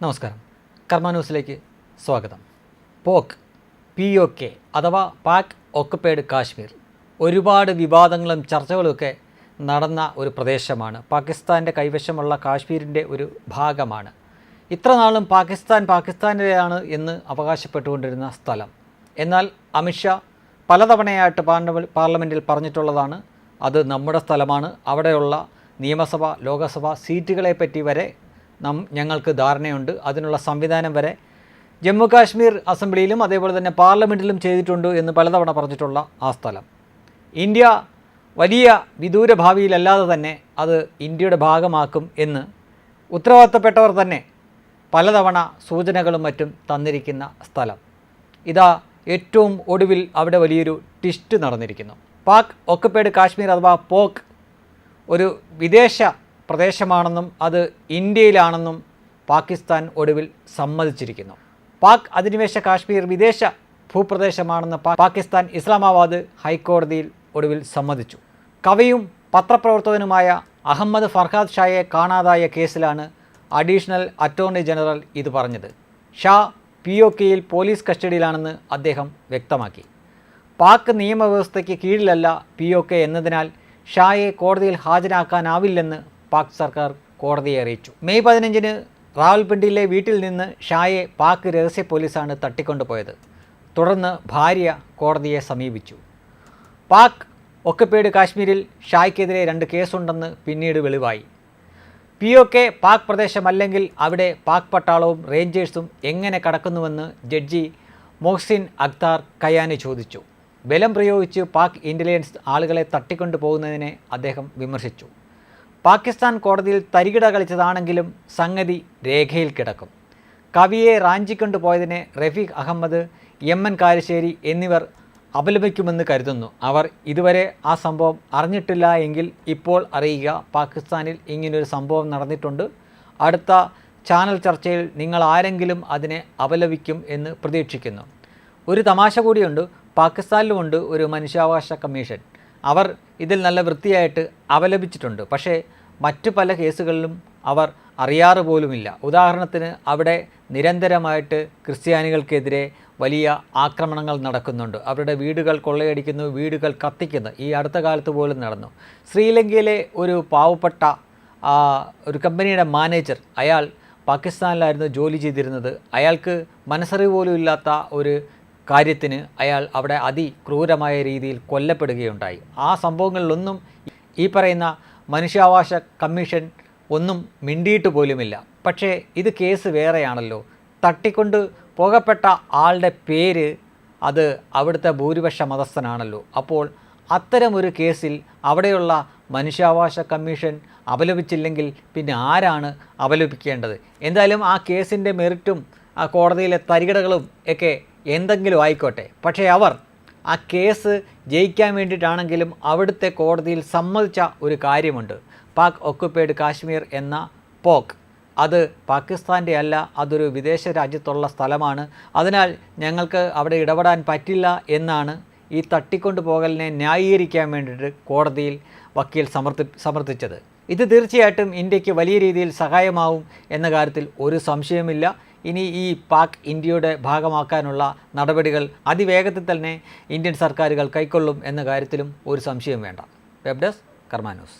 നമസ്കാരം. കർമ്മ ന്യൂസിലേക്ക് സ്വാഗതം. POK അഥവാ പാക് ഒക്കുപൈഡ് കാശ്മീർ ഒരുപാട് വിവാദങ്ങളും ചർച്ചകളുമൊക്കെ നടന്ന ഒരു പ്രദേശമാണ്. പാകിസ്ഥാൻ്റെ കൈവശമുള്ള കാശ്മീരിൻ്റെ ഒരു ഭാഗമാണ്. ഇത്ര നാളും പാകിസ്ഥാൻ്റെയാണ് എന്ന് അവകാശപ്പെട്ടുകൊണ്ടിരുന്ന സ്ഥലം. എന്നാൽ അമിത്ഷാ പലതവണയായിട്ട് പാർലമെൻറ്റിൽ പറഞ്ഞിട്ടുള്ളതാണ് അത് നമ്മുടെ സ്ഥലമാണ്, അവിടെയുള്ള നിയമസഭ ലോകസഭ സീറ്റുകളെപ്പറ്റി വരെ ഞങ്ങൾക്ക് ധാരണയുണ്ട്, അതിനുള്ള സംവിധാനം വരെ ജമ്മു കാശ്മീർ അസംബ്ലിയിലും അതേപോലെ തന്നെ പാർലമെൻറ്റിലും ചെയ്തിട്ടുണ്ട് എന്ന് പലതവണ പറഞ്ഞിട്ടുള്ള ആ സ്ഥലം ഇന്ത്യ വലിയ വിദൂര ഭാവിയിലല്ലാതെ തന്നെ അത് ഇന്ത്യയുടെ ഭാഗമാക്കും എന്ന് ഉത്തരവാദിത്തപ്പെട്ടവർ തന്നെ പലതവണ സൂചനകളും മറ്റും തന്നിരിക്കുന്ന സ്ഥലം. ഇതാ ഏറ്റവും ഒടുവിൽ അവിടെ വലിയൊരു ട്വിസ്റ്റ് നടന്നിരിക്കുന്നു. പാക് ഒക്കുപൈഡ് കാശ്മീർ അഥവാ POK ഒരു വിദേശ പ്രദേശമാണെന്നും അത് ഇന്ത്യയിലാണെന്നും പാകിസ്ഥാൻ ഒടുവിൽ സമ്മതിച്ചിരിക്കുന്നു. പാക് അധിനിവേശ കാശ്മീർ വിദേശ ഭൂപ്രദേശമാണെന്ന് പാകിസ്ഥാൻ ഇസ്ലാമാബാദ് ഹൈക്കോടതിയിൽ ഒടുവിൽ സമ്മതിച്ചു. കവിയും പത്രപ്രവർത്തകനുമായ അഹമ്മദ് ഫർഹാദ് ഷായെ കാണാതായ കേസിലാണ് അഡീഷണൽ അറ്റോർണി ജനറൽ ഇത് പറഞ്ഞത്. ഷാ POKയിൽ പോലീസ് കസ്റ്റഡിയിലാണെന്ന് അദ്ദേഹം വ്യക്തമാക്കി. പാക് നിയമവ്യവസ്ഥയ്ക്ക് കീഴിലല്ല POK എന്നതിനാൽ ഷായെ കോടതിയിൽ ഹാജരാക്കാനാവില്ലെന്ന് പാക് സർക്കാർ കോടതിയെ അറിയിച്ചു. മെയ് 15 റാവൽപിണ്ടിയിലെ വീട്ടിൽ നിന്ന് ഷായെ പാക് രഹസ്യ പോലീസാണ് തട്ടിക്കൊണ്ടുപോയത്. തുടർന്ന് ഭാര്യ കോടതിയെ സമീപിച്ചു. പാക് ഒക്കുപൈഡ് കാശ്മീരിൽ ഷായ്ക്കെതിരെ 2 കേസുണ്ടെന്ന് പിന്നീട് വെളിവായി. POK പാക് പ്രദേശമല്ലെങ്കിൽ അവിടെ പാക് പട്ടാളവും റേഞ്ചേഴ്സും എങ്ങനെ കടക്കുന്നുവെന്ന് ജഡ്ജി മൊഹ്സിൻ അഖ്താർ കയാനി ചോദിച്ചു. ബലം പ്രയോഗിച്ച് പാക് ഇൻ്റലിജൻസ് ആളുകളെ തട്ടിക്കൊണ്ടു പോകുന്നതിനെ അദ്ദേഹം വിമർശിച്ചു. പാകിസ്ഥാൻ കോടതിയിൽ തരികിട കളിച്ചതാണെങ്കിലും സംഗതി രേഖയിൽ കിടക്കും. കവിയെ റാഞ്ചിക്കൊണ്ടുപോയതിനെ റഫീഖ് അഹമ്മദ്, MN കാരശ്ശേരി എന്നിവർ അപലപിക്കുമെന്ന് കരുതുന്നു. അവർ ഇതുവരെ ആ സംഭവം അറിഞ്ഞിട്ടില്ല എങ്കിൽ ഇപ്പോൾ അറിയുക, പാകിസ്ഥാനിൽ ഇങ്ങനൊരു സംഭവം നടന്നിട്ടുണ്ട്. അടുത്ത ചാനൽ ചർച്ചയിൽ നിങ്ങൾ ആരെങ്കിലും അതിനെ അപലപിക്കും എന്ന് പ്രതീക്ഷിക്കുന്നു. ഒരു തമാശ കൂടിയുണ്ട്. പാകിസ്ഥാനിലുമുണ്ട് ഒരു മനുഷ്യാവകാശ കമ്മീഷൻ. അവർ ഇതിൽ നല്ല വൃത്തിയായിട്ട് അപലപിച്ചിട്ടുണ്ട്. പക്ഷേ മറ്റു പല കേസുകളിലും അവർ അറിയാറ് പോലുമില്ല. ഉദാഹരണത്തിന് അവിടെ നിരന്തരമായിട്ട് ക്രിസ്ത്യാനികൾക്കെതിരെ വലിയ ആക്രമണങ്ങൾ നടക്കുന്നുണ്ട്. അവരുടെ വീടുകൾ കൊള്ളയടിക്കുന്നു, വീടുകൾ കത്തിക്കുന്നു. ഈ അടുത്ത കാലത്ത് പോലും നടന്നു. ശ്രീലങ്കയിലെ ഒരു പാവപ്പെട്ട ഒരു കമ്പനിയുടെ മാനേജർ, അയാൾ പാകിസ്ഥാനിലായിരുന്നു ജോലി ചെയ്തിരുന്നത്. അയാൾക്ക് മനസ്സറിവ് പോലും ഇല്ലാത്ത ഒരു കാര്യത്തിന് അയാൾ അവിടെ അതിക്രൂരമായ രീതിയിൽ കൊല്ലപ്പെടുകയുണ്ടായി. ആ സംഭവങ്ങളിലൊന്നും ഈ പറയുന്ന മനുഷ്യാവകാശ കമ്മീഷൻ ഒന്നും മിണ്ടിയിട്ട് പോലുമില്ല. പക്ഷേ ഇത് കേസ് വേറെയാണല്ലോ. തട്ടിക്കൊണ്ട് പോകപ്പെട്ട ആളുടെ പേര് അത് അവിടുത്തെ ഭൂരിപക്ഷ മതസ്ഥനാണല്ലോ. അപ്പോൾ അത്തരമൊരു കേസിൽ അവിടെയുള്ള മനുഷ്യാവകാശ കമ്മീഷൻ അപലപിച്ചില്ലെങ്കിൽ പിന്നെ ആരാണ് അപലപിക്കേണ്ടത്? എന്തായാലും ആ കേസിൻ്റെ മെറിറ്റും ആ കോടതിയിലെ തരികിടകളും ഒക്കെ എന്തെങ്കിലും ആയിക്കോട്ടെ. പക്ഷേ അവർ ആ കേസ് ജയിക്കാൻ വേണ്ടിയിട്ടാണെങ്കിലും അവിടുത്തെ കോടതിയിൽ സമ്മതിച്ച ഒരു കാര്യമുണ്ട്. പാക് ഒക്കുപൈഡ് കാശ്മീർ എന്ന POK അത് പാകിസ്ഥാൻ്റെ അല്ല, അതൊരു വിദേശ രാജ്യത്തുള്ള സ്ഥലമാണ്. അതിനാൽ ഞങ്ങൾക്ക് അവിടെ ഇടപെടാൻ പറ്റില്ല എന്നാണ് ഈ തട്ടിക്കൊണ്ടുപോകലിനെ ന്യായീകരിക്കാൻ വേണ്ടിയിട്ട് കോടതിയിൽ വക്കീൽ സമർത്ഥിച്ചത്. ഇത് തീർച്ചയായിട്ടും ഇന്ത്യക്ക് വലിയ രീതിയിൽ സഹായമാവും എന്ന കാര്യത്തിൽ ഒരു സംശയമില്ല. ഇനി ഈ പാക് ഇന്ത്യയുടെ ഭാഗമാക്കാനുള്ള നടപടികൾ അതിവേഗത്തിൽ തന്നെ ഇന്ത്യൻ സർക്കാരുകൾ കൈക്കൊള്ളും എന്ന കാര്യത്തിലും ഒരു സംശയം വേണ്ട. വെബ് ഡെസ്ക് കർമ്മ ന്യൂസ്.